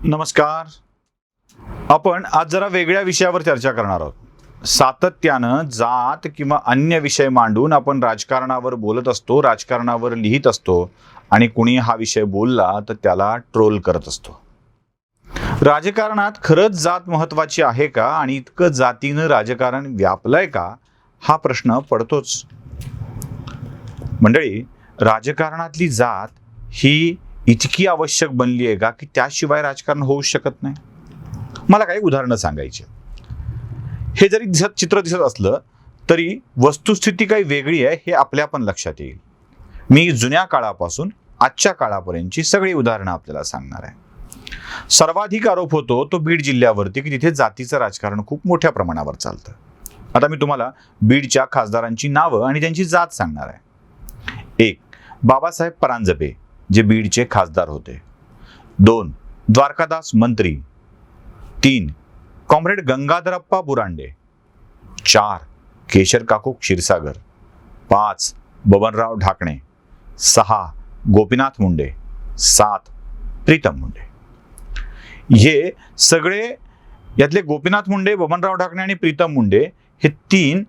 नमस्कार. आपण आज जरा वेगळ्या विषयावर चर्चा करणार आहोत. सातत्यानं जात किंवा अन्य विषय मांडून आपण राजकारणावर बोलत असतो, राजकारणावर लिहित असतो आणि कुणी हा विषय बोलला तर त्याला ट्रोल करत असतो. राजकारणात खरंच जात महत्त्वाची आहे का आणि इतकं जातीनं राजकारण व्यापलंय का, हा प्रश्न पडतोच. मंडळी, राजकारणातली जात ही इतकी आवश्यक बनली आहे का की त्याशिवाय राजकारण होऊ शकत नाही. मला काही उदाहरणं सांगायची. हे जरी चित्र दिसत असलं तरी वस्तुस्थिती काही वेगळी आहे हे आपल्या पण लक्षात येईल. मी जुन्या काळापासून आजच्या काळापर्यंतची सगळी उदाहरणं आपल्याला सांगणार आहे. सर्वाधिक आरोप होतो तो बीड जिल्ह्यावरती की तिथे जातीचं राजकारण खूप मोठ्या प्रमाणावर चालतं. आता मी तुम्हाला बीडच्या खासदारांची नावं आणि त्यांची जात सांगणार आहे. 1. बाबासाहेब परांजपे, जे बीडचे खासदार होते. 2. द्वारकादास मंत्री. 3. कॉम्रेड गंगाधरप्पा बुरांडे. 4. केशर काकू क्षीरसागर. 5. बबनराव ढाकणे. 6. गोपीनाथ मुंडे. 7. प्रीतम मुंडे. हे सगळे, यातले गोपीनाथ मुंडे, बबनराव ढाकणे आणि प्रीतम मुंडे हे 3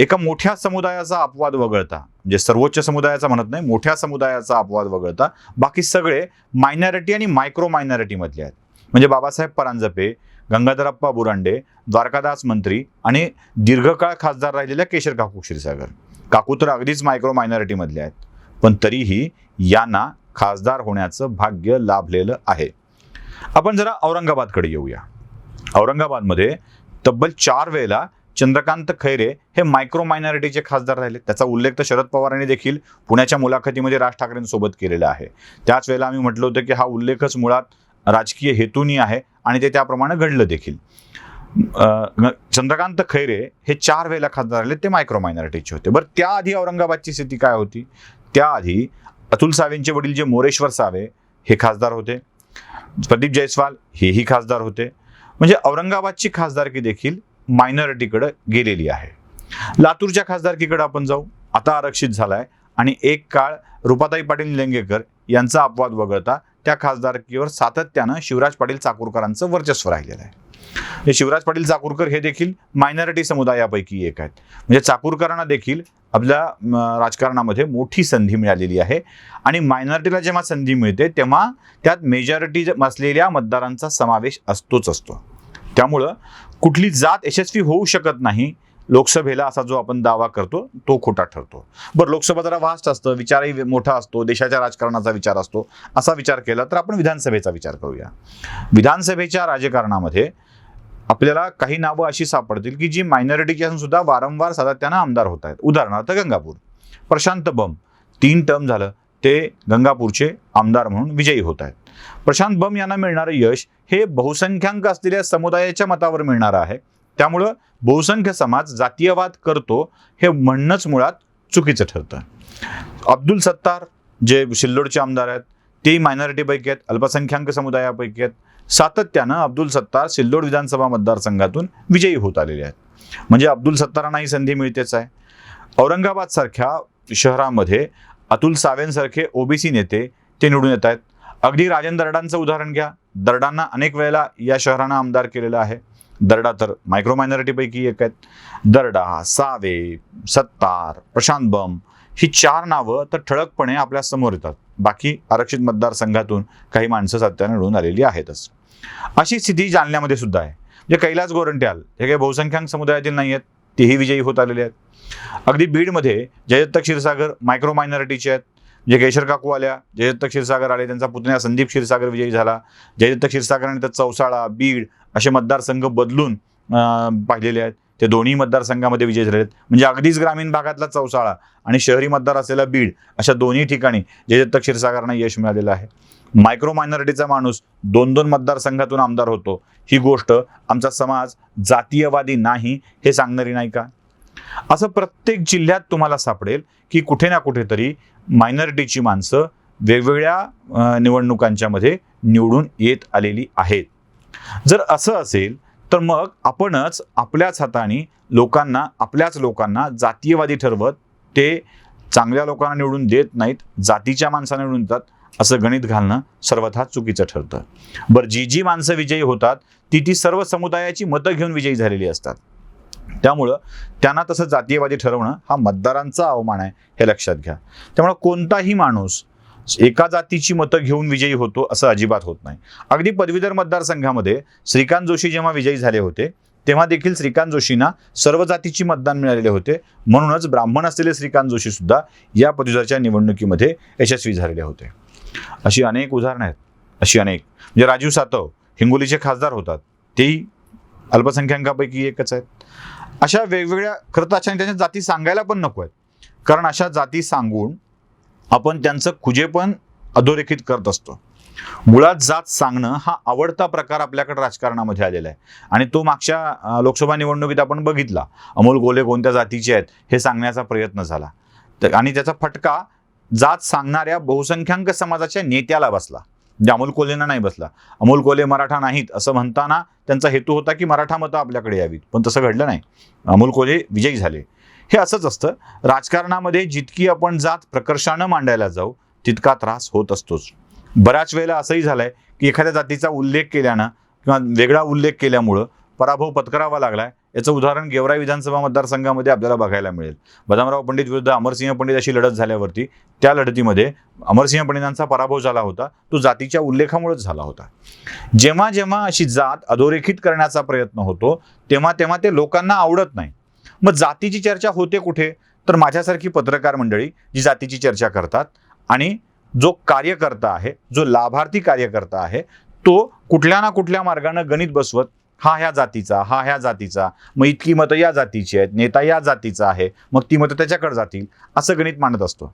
एका मोठ्या समुदायाचा अपवाद वगळता, म्हणजे सर्वोच्च समुदायाचा म्हणत नाही, मोठ्या समुदायाचा अपवाद वगळता बाकी सगळे मायनॉरिटी आणि मायक्रो मायनॉरिटी मधले आहेत. म्हणजे बाबासाहेब परांजपे, गंगाधरप्पा बुरांडे, द्वारकादास मंत्री आणि दीर्घकाळ खासदार राहिलेल्या केशर काकू क्षीरसागर. काकू तर अगदीच मायक्रो मायनॉरिटी मधले आहेत, पण तरीही यांना खासदार होण्याचं भाग्य लाभलेलं आहे. आपण जरा औरंगाबादकडे येऊया. औरंगाबादमध्ये तब्बल 4 वेळेला चंद्रकांत खैरे हे मायक्रो मायनॉरिटीचे खासदार राहिले. त्याचा उल्लेख तर शरद पवारांनी देखील पुण्याच्या मुलाखतीमध्ये राज ठाकरेंसोबत केलेला आहे. त्याच वेळेला आम्ही म्हटलं होतं की हा उल्लेखच मुळात राजकीय हेतूनी आहे आणि ते त्याप्रमाणे घडलं देखील. चंद्रकांत खैरे हे 4 वेळेला खासदार राहिले, ते मायक्रो मायनॉरिटीचे होते. बरं, त्याआधी औरंगाबादची स्थिती काय होती? त्याआधी अतुल सावेंचे वडील जे मोरेश्वर सावे हे खासदार होते. प्रदीप जयस्वाल हेही खासदार होते. म्हणजे औरंगाबादची खासदारकी देखील मायनॉरिटीकडे गेलेली आहे. लातूरच्या खासदारकीकडे आपण जाऊ. आता आरक्षित झालाय आणि एक काळ रुपाताई पाटील निलंगेकर यांचा अपवाद वगळता त्या खासदारकीवर सातत्यानं शिवराज पाटील चाकूरकरांचं वर्चस्व राहिलेलं आहे. शिवराज पाटील चाकूरकर हे देखील मायनॉरिटी समुदायापैकी एक आहेत. म्हणजे चाकूरकरांना देखील आपल्या राजकारणामध्ये मोठी संधी मिळालेली आहे आणि मायनॉरिटीला जेव्हा संधी मिळते तेव्हा त्यात मेजॉरिटी असलेल्या मतदारांचा समावेश असतोच असतो. त्यामुळं कुठली जात यशस्वी होऊ शकत नाही लोकसभेला असा जो आपण दावा करतो तो खोटा ठरतो. बरं, लोकसभा जरा वास्ट असतं, विचारही मोठा असतो, देशाच्या राजकारणाचा विचार असतो. असा विचार केला तर आपण विधानसभेचा विचार करूया. विधानसभेच्या राजकारणामध्ये आपल्याला काही नावं अशी सापडतील की जी मायनॉरिटीची असून सुद्धा वारंवार सातत्यानं आमदार होत आहेत. उदाहरणार्थ गंगापूर. प्रशांत बंब 3 टर्म झालं ते गंगापूरचे आमदार म्हणून विजयी होत आहेत. प्रशांत बंब यांना मिळणारं यश हे बहुसंख्याक असलेल्या समुदायाच्या मतावर मिळणारं आहे. त्यामुळं बहुसंख्य समाज जातीयवाद करतो हे म्हणणंच मुळात चुकीचं ठरतं. अब्दुल सत्तार जे सिल्लोडचे आमदार आहेत ते मायनॉरिटीपैकी आहेत, अल्पसंख्याक समुदायापैकी आहेत. सातत्यानं अब्दुल सत्तार सिल्लोड विधानसभा मतदारसंघातून विजयी होत आलेले आहेत. म्हणजे अब्दुल सत्तारांनाही संधी मिळतेच आहे. औरंगाबाद सारख्या शहरामध्ये अतुल सावेंसारखे ओबीसी नेते ते निवडून येत आहेत. अगदी राजन दर्डांचं उदाहरण घ्या. दर्डांना अनेक वेळेला या शहरानं आमदार केलेलं आहे. दर्डा तर मायक्रो मायनॉरिटीपैकी एक आहेत. दर्डा, सावे, सत्तार, प्रशांत बंब ही 4 नावं तर ठळकपणे आपल्या समोर येतात. बाकी आरक्षित मतदारसंघातून काही माणसं सत्यानं निवडून आलेली आहेतच. अशी स्थिती जालन्यामध्ये सुद्धा आहे. म्हणजे कैलास गोरंट्याल हे काही बहुसंख्याक समुदायातील नाही आहेत, तेही विजयी होत आलेले आहेत. अगदी बीडमध्ये जयदत्त क्षीरसागर मायक्रो मायनॉरिटीचे आहेत. जे केशर काकू आल्या, जयदत्त क्षीरसागर आले, त्यांचा पुतण्या संदीप क्षीरसागर विजयी झाला. जयदत्त क्षीरसागरांनी तर चौसाळा, बीड असे मतदारसंघ बदलून पाहिलेले आहेत. ते दोन्ही मतदारसंघामध्ये विजयी झाले आहेत. म्हणजे अगदीच ग्रामीण भागातला चौसाळा आणि शहरी मतदार असलेला बीड अशा दोन्ही ठिकाणी जयदत्त क्षीरसागरांना यश मिळालेलं आहे. मायक्रो मायनॉरिटीचा माणूस 2-2 मतदारसंघातून आमदार होतो, ही गोष्ट आमचा समाज जातीयवादी नाही हे सांगणारी नाही का? असं प्रत्येक जिल्ह्यात तुम्हाला सापडेल की कुठे ना कुठेतरी मायनॉरिटीची माणसं वेगवेगळ्या निवडणुकांच्या मध्ये निवडून येत आलेली आहेत. जर असं असेल तर मग आपणच आपल्याच हाताने आपल्याच लोकांना जातीयवादी ठरवत ते चांगल्या लोकांना निवडून देत नाहीत, जातीच्या माणसांना निवडून देतात. असं गणित घालणं सर्वथा चुकीचं ठरतं. बरं, जी माणसं विजयी होतात ती सर्व समुदायाची मतं घेऊन विजयी झालेली असतात. त्यामुळं त्यांना तसं जातीयवादी ठरवणं हा मतदारांचा अवमान आहे, हे लक्षात घ्या. त्यामुळे कोणताही माणूस एका जातीची मतं घेऊन विजयी होतो असं अजिबात होत नाही. अगदी पदवीधर मतदारसंघामध्ये श्रीकांत जोशी जेव्हा विजयी झाले होते तेव्हा देखील श्रीकांत जोशींना सर्व जातीची मतदान मिळालेले होते. म्हणूनच ब्राह्मण असलेले श्रीकांत जोशी सुद्धा या पदवीधरच्या निवडणुकीमध्ये यशस्वी झालेले होते. अशी अनेक उदाहरणं आहेत, अशी अनेक. म्हणजे राजीव सातव हिंगोलीचे खासदार होतात, तेही अल्पसंख्याकांपैकी एकच आहेत. अशा वेगवेगळ्या, खरं तर अशा त्यांच्या जाती सांगायला पण नको आहेत, कारण अशा जाती सांगून आपण त्यांचं खुजेपण अधोरेखित करत असतो. मुळात जात सांगणं हा आवडता प्रकार आपल्याकडे राजकारणामध्ये आलेला आहे आणि तो मागच्या लोकसभा निवडणुकीत आपण बघितला. अमोल कोल्हे कोणत्या जातीचे आहेत हे सांगण्याचा प्रयत्न झाला आणि त्याचा फटका जात सांगणाऱ्या बहुसंख्याक समाजाच्या नेत्याला बसला, म्हणजे अमोल कोल्हेंना नाही बसला. अमोल कोल्हे मराठा नाहीत असं म्हणताना त्यांचा हेतू होता की मराठा मतं आपल्याकडे यावीत, पण तसं घडलं नाही. अमोल कोल्हे विजयी झाले. हे असंच असतं राजकारणामध्ये, जितकी आपण जात प्रकर्षानं मांडायला जाऊ तितका त्रास होत असतोच. बऱ्याच वेळेला असंही झालंय की एखाद्या जातीचा उल्लेख केल्यानं किंवा वेगळा उल्लेख केल्यामुळं पराभव पत्करावा लागलाय. याचं उदाहरण गेवराई विधानसभा मतदारसंघामध्ये आपल्याला बघायला मिळेल. बदामराव पंडित विरुद्ध अमरसिंह पंडित अशी लढत झाल्यावरती त्या लढतीमध्ये अमरसिंह पंडितांचा पराभव झाला होता, तो जातीच्या उल्लेखामुळेच झाला होता. जेव्हा जेव्हा अशी जात अधोरेखित करण्याचा प्रयत्न होतो तेव्हा तेव्हा ते लोकांना आवडत नाही. मग जातीची चर्चा होते कुठे? तर माझ्यासारखी पत्रकार मंडळी जी जातीची चर्चा करतात आणि जो कार्यकर्ता आहे, जो लाभार्थी कार्यकर्ता आहे, तो कुठल्या ना कुठल्या मार्गाने गणित बसवत हा ह्या जातीचा, हा ह्या जातीचा, मग इतकी मतं या जातीची आहेत, नेता या जातीचा आहे, मग ती मतं त्याच्याकडे जातील, असं गणित मांडत असतो.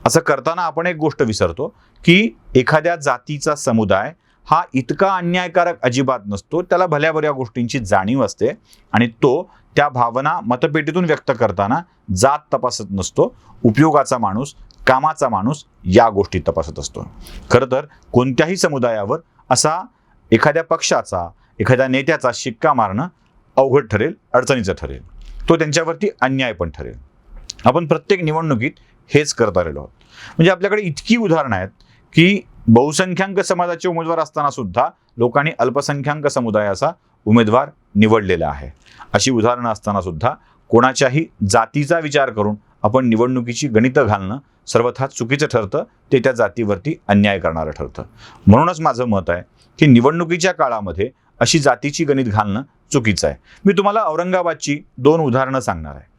असं करताना आपण एक गोष्ट विसरतो की एखाद्या जातीचा समुदाय हा इतका अन्यायकारक अजिबात नसतो. त्याला भल्या बऱ्या गोष्टींची जाणीव असते आणि तो त्या भावना मतपेटीतून व्यक्त करताना जात तपासत नसतो. उपयोगाचा माणूस, कामाचा माणूस या गोष्टी तपासत असतो. खरं तर कोणत्याही समुदायावर असा एखाद्या पक्षाचा, एखाद्या नेत्याचा शिक्का मारणं अवघड ठरेल, अडचणीचं ठरेल. तो त्यांच्यावरती अन्याय पण ठरेल. आपण प्रत्येक निवडणुकीत हेच करत आलेलो आहोत. म्हणजे आपल्याकडे इतकी उदाहरणं आहेत की बहुसंख्याक समाजाचे उमेदवार असताना सुद्धा लोकांनी अल्पसंख्याक समुदायाचा उमेदवार निवडलेला आहे. अशी उदाहरणं असताना सुद्धा कोणाच्याही जातीचा विचार करून आपण निवडणुकीची गणितं घालणं सर्वथा चुकीचं ठरतं. ते त्या जातीवरती अन्याय करणारं ठरतं. म्हणूनच माझं मत आहे की निवडणुकीच्या काळामध्ये अशी जातीची गणित घालणं चुकीचं आहे. मी तुम्हाला औरंगाबादची 2 उदाहरणं सांगणार आहे.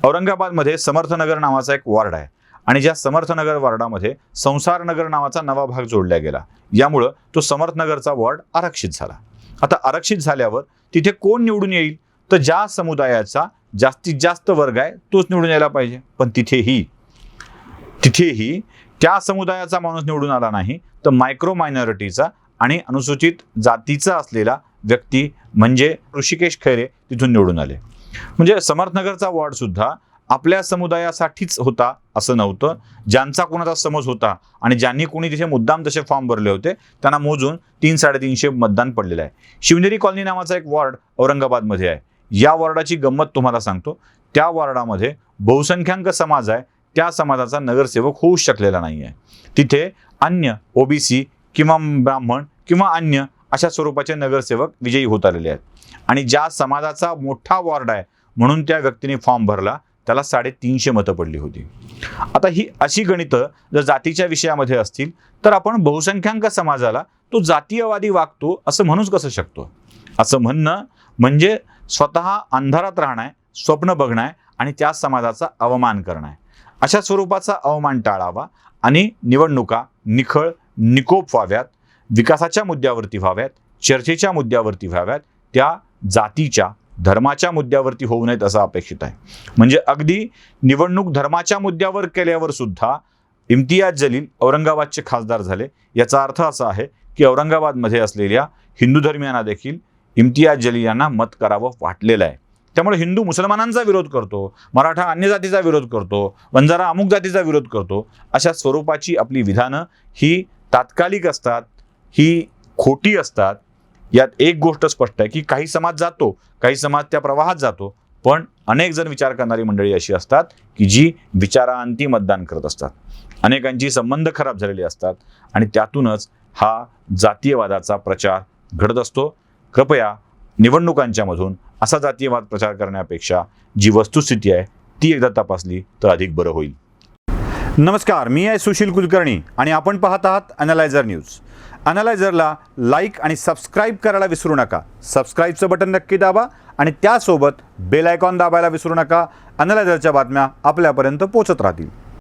औरंगाबादमध्ये समर्थनगर नावाचा एक वॉर्ड आहे आणि ज्या समर्थनगर वॉर्डामध्ये संसारनगर नावाचा नवा भाग जोडला गेला, यामुळं तो समर्थनगरचा वॉर्ड आरक्षित झाला. आता आरक्षित झाल्यावर तिथे कोण निवडून येईल? तर ज्या समुदायाचा जास्तीत जास्त वर्ग आहे तोच निवडून यायला पाहिजे. पण तिथेही त्या समुदायाचा माणूस निवडून आला नाही, तर मायक्रो मायनॉरिटीचा आणि अनुसूचित जातीचा असलेला व्यक्ती म्हणजे ऋषिकेश खैरे तिथून निवडून आले. म्हणजे समर्थनगरचा वॉर्ड सुद्धा आपल्या समुदायासाठीच होता असं नव्हतं. ज्यांचा कोणाचा समज होता आणि ज्यांनी कोणी तिथे मुद्दाम तसे फॉर्म भरले होते त्यांना मोजून 300-350 मतदान पडलेलं आहे. शिवनेरी कॉलनी नावाचा एक वॉर्ड औरंगाबादमध्ये आहे. या वॉर्डाची गंमत तुम्हाला सांगतो. त्या वॉर्डामध्ये बहुसंख्याक समाज आहे, त्या समाजाचा नगरसेवक होऊ शकलेला नाही आहे. तिथे अन्य ओबीसी किंवा ब्राह्मण किंवा अन्य अशा स्वरूपाचे नगरसेवक विजयी होत आलेले आहेत. आणि ज्या समाजाचा मोठा वॉर्ड आहे म्हणून त्या व्यक्तीने फॉर्म भरला, त्याला 350 मतं पडली होती. आता ही अशी गणितं जर जातीच्या विषयामध्ये असतील तर आपण बहुसंख्याक समाजाला तो जातीयवादी वागतो असं म्हणूच कसं शकतो? असं म्हणणं म्हणजे स्वतः अंधारात राहणं आहे, स्वप्न बघणं आहे आणि त्या समाजाचा अवमान करणं आहे. अशा स्वरूपाचा अवमान टाळावा आणि निवडणुका निखळ, निकोप व्हाव्यात, विकासाच्या मुद्द्यावरती व्हाव्यात, चर्चेच्या मुद्द्यावरती व्हाव्यात, त्या जातीच्या, धर्माच्या मुद्द्यावरती होऊ नयेत असं अपेक्षित आहे. म्हणजे अगदी निवडणूक धर्माच्या मुद्द्यावर केल्यावर सुद्धा इम्तियाज जलील औरंगाबादचे खासदार झाले. याचा अर्थ असा आहे की औरंगाबादमध्ये असलेल्या हिंदू धर्मियांना देखील इम्तियाज जलील यांना मत करावं वाटलेलं आहे. त्यामुळे हिंदू मुसलमानांचा विरोध करतो, मराठा अन्य जातीचा विरोध करतो, वंजारा अमुक जातीचा विरोध करतो, अशा स्वरूपाची आपली विधानं ही तात्कालिक असतात, ही खोटी असतात. यात एक गोष्ट स्पष्ट आहे की काही समाज जातो, काही समाज त्या प्रवाहात जातो, पण अनेक जण विचार करणारी मंडळी अशी असतात की जी विचारांती मतदान करत असतात. अनेकांची संबंध खराब झालेले असतात आणि त्यातूनच हा जातीयवादाचा प्रचार घडत असतो. कृपया निवडणुकांच्या मधून असा जातीयवाद प्रचार करण्यापेक्षा जी वस्तुस्थिती आहे ती एकदा तपासली तर अधिक बरं होईल. नमस्कार, मी आहे सुशील कुलकर्णी आणि आपण पाहत आहात अॅनालायझर न्यूज. अॅनालायझरला लाईक आणि सबस्क्राईब करायला विसरू नका. सबस्क्राईबचं बटन नक्की दाबा आणि त्यासोबत बेल आयकॉन दाबायला विसरू नका. अॅनालायझरच्या बातम्या आपल्यापर्यंत पोहोचत राहतील.